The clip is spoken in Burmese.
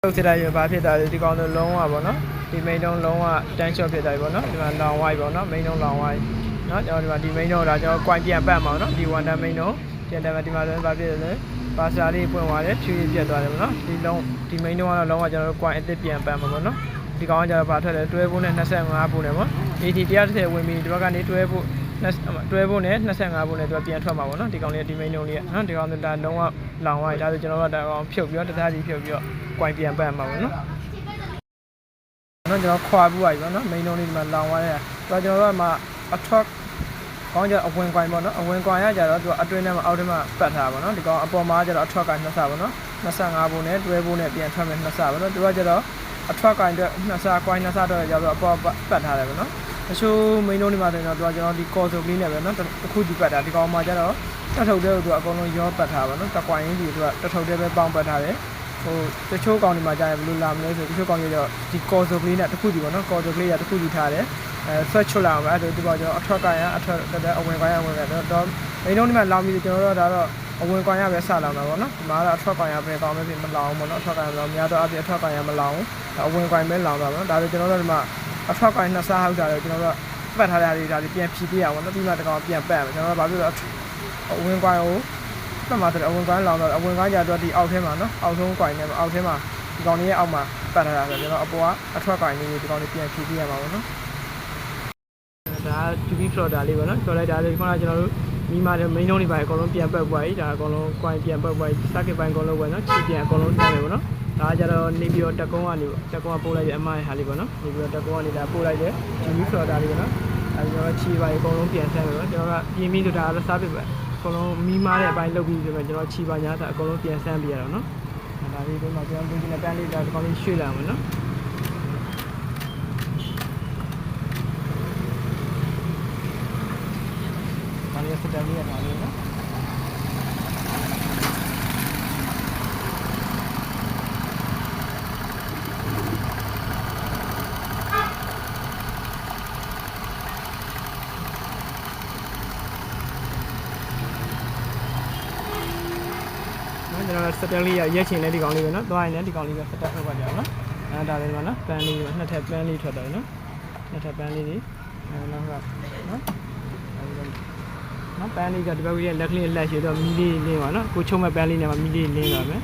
ဟုတ်စစ်တိုင်းဘာဖြစ်တာလဲဒီကောင်တို့လုံးဝပေါ့နော်ဒီမိန်တုံးလုံးဝတန်းချော့ဖြစ်တာပေါ့နော်ဒီမှာလောင်ဝိုက်ပေါ့နော်မိန်တုံးလောင်ဝိုက်နော်ကျွန်တော်ဒီမှာဒီမိန်တုံးဒါကျွန်တော်ကွိုင်းပြန်ပတ်မှာနော်ဒီဝန်တန်မိန်တုံးပြန်တယ်ဒီမှာလည်းဘာဖြစ်လဲပါစာလေးပွင့်သွားတယ်ဖြူပြတ်သွားတယ်ပေါ့နော်ဒီမိန်တုံးကတော့လုံးဝကျွန်တော်ကွိုင်းအစ်စ်ပြန်ပတ်မှာပေါ့နော်ဒီကောင်ကကျတော့ဘာထွက်လဲတွဲဖို့နဲ့25ဖို့နဲ့ပေါ့ AT 130ဝင်ပြီးဒီဘက်ကနေတွဲဖို့နဲ့25ဖို့နဲ့သူကပြန်ထွက်မှာပေါ့နော်ဒီကောင်လေးဒီမိန်တုံးလေးကနော်ဒီကောင်ကဒါလုံးဝလောင်ဝိုက်ဒါဆိုကျွန်တော်တို့ဒါကောင်ဖြုတ်ပြီးတော့တခြားစီဖြုတ်ပြီးတော့ကွိုင်းပြန်ပတ်မှာပေါ့နော်ကျွန်တော်ခွာပူပါပြီပေါ့နော်မိန်တုံးလေးဒီမှာလောင်သွားတယ်ကျွန်တော်တို့ကမှအထွက်ကောင်းကြအဝင်ကွိုင်းပေါ့နော်အဝင်ကွိုင်းရကြတော့သူကအတွင်းထဲမှာအောက်ထဲမှာပတ်ထားပါပေါ့နော်ဒီကောင်အပေါ်မှာကျတော့အထွက်ကွိုင်းနှစ်ဆပေါ့နော်25ဖို့နဲ့တွဲဖို့နဲ့ပြန်ထွက်မယ်နှစ်ဆပေါ့နော်သူကကျတော့အထွက်ကွိုင်းအတွက်နှစ်ဆကွိုင်းနှစ်ဆတော့ရောက်တော့အပေါ်ပတ်ထားတယ်ပေါ့နော်တချို့မိန်တုံးတွေမှာဆိုရင်တော့သူကကျွန်တော်ဒီကော်ဆိုကလေးနဲ့ပဲနော်တစ်ခုဒီပတ်တာဒီကောင်မှာကျတော့တထုပ်တဲ့သူကအကုန်လုံးရောပတ်ထားပါနော်တကွိုင်းကြီးသူကတထုပ်တဲ့ပဲပေါင်းပတ်ထားတယ်ဟိုတချို့ကောင်တွေမှာကြာရင်ဘယ်လိုလာမလဲဆိုတချို့ကောင်တွေတော့ဒီကော်ဆိုကလေးနဲ့တစ်ခုဒီပေါ့နော်ကော်ဆိုကလေးကတစ်ခုဒီထားတယ်ဆက်ချွတ်လာအောင်ပဲအဲ့ဒါဒီပေါ့ကျွန်တော်အထွက်ကိုင်းရအထွက်တဲ့အဝင်ကိုင်းရဝင်ကတော့မိန်တုံးတွေမှာလောင်ပြီးကျွန်တော်တို့ဒါတော့အဝင်ကိုင်းရပဲစလောင်တာပေါ့နော်ဒီမှာတော့အထွက်ကိုင်းရပဲကောင်းမယ်ဖြစ်မလောင်ဘူးပေါ့နော်အထွက်ကိုင်းရမလောင်များတော့အပြင်အထွက်ကိုင်းရမလောင်ဘူးအဝင်ကိုင်းပဲလောင်တာပေါ့နော်ဒါဆိုကျွန်တော်တို့ဒီမှာအထွက်ကိုင်းနှစ်စားဟောက်တာတော့ကျွန်တော်တို့ပတ်ထားတဲ့ဒါတွေပြန်ဖြီးပြရအောင်နော်ပြီးမှတကောင်ပြန်ပတ်မယ်ကျွန်တော်တို့ဘာဖြစ်လို့အဝင်ကိုင်းကိုပတ်မှာတဲ့အဝင်ကိုင်းလောင်တော့အဝင်ကိုင်းကြတော့ဒီအောက်ထဲမှာနော်အောက်ဆုံးကိုင်းနဲ့အောက်ထဲမှာဒီကောင်လေးရဲ့အောက်မှာပတ်ထားတာဆိုကျွန်တော်အပေါ်ကအထွက်ကိုင်းလေးဒီကောင်လေးပြန်ဖြီးပြရမှာပေါ့နော်ဒါ2B floater လေးပေါ့နော်ပြောလိုက်တာလေခုနကကျွန်တော်တို့မိမတဲ့ main လုံးတွေပါအကုန်လုံးပြန်ပတ်ပွားကြီးဒါအကုန်လုံး coin ပြန်ပတ်ပွားကြီး circuit ပိုင်းအကုန်လုံးပဲနော်ချီပြန်အကုန်လုံးတက်မယ်ပေါ့နော်ဒါကကြတော့နေပြီးတော့တက်ကုန်းကနေတက်ကုန်းကပို့လိုက်တဲ့အမိုင်းဟာလေးပေါ့နော်နေပြီးတော့တက်ကုန်းကနေဒါပို့လိုက်တဲ့ 2B floater လေးပေါ့နော်အဲဒီတော့ချီပါအကုန်လုံးပြန်ဆက်မယ်ပေါ့ကျွန်တော်ကပြင်းပြီးတော့ဒါလည်း service ပဲအကုန်လုံးမိမတဲ့အပိုင်းလုပ်ပြီးဆိုတော့ကျွန်တော်ချီပါညာဒါအကုန်လုံးပြန်ဆန်းပြရတော့နော်ဒါလေးတော့ကျွန်တော်ဒီနေ့တန်းလေးဒါအကုန်လုံးရွှေ့လာမယ်နော်စတန်လေးရတာလေနော်ကျွန်တော်စတန်လေးရရက်ချင်လဲဒီကောင်လေးပဲနော်သွားရင်လည်းဒီကောင်လေးပဲစတက်ထုတ်ပါကြအောင်နော်အဲဒါလေးမှာနော်ပန်းလေးနှစ်ထပ်ပန်းလေးထွက်တယ်နော်နှစ်ထပ်ပန်းလေးတွေနောက်ကနော်နော်ပန်းလေးကဒီဘက်ကလက်ကလေးလက်ရှိတော့မီလေးလင်းပါနော်ကိုချုံမဲ့ပန်းလေးနဲ့မှမီလေးလင်းပါမယ်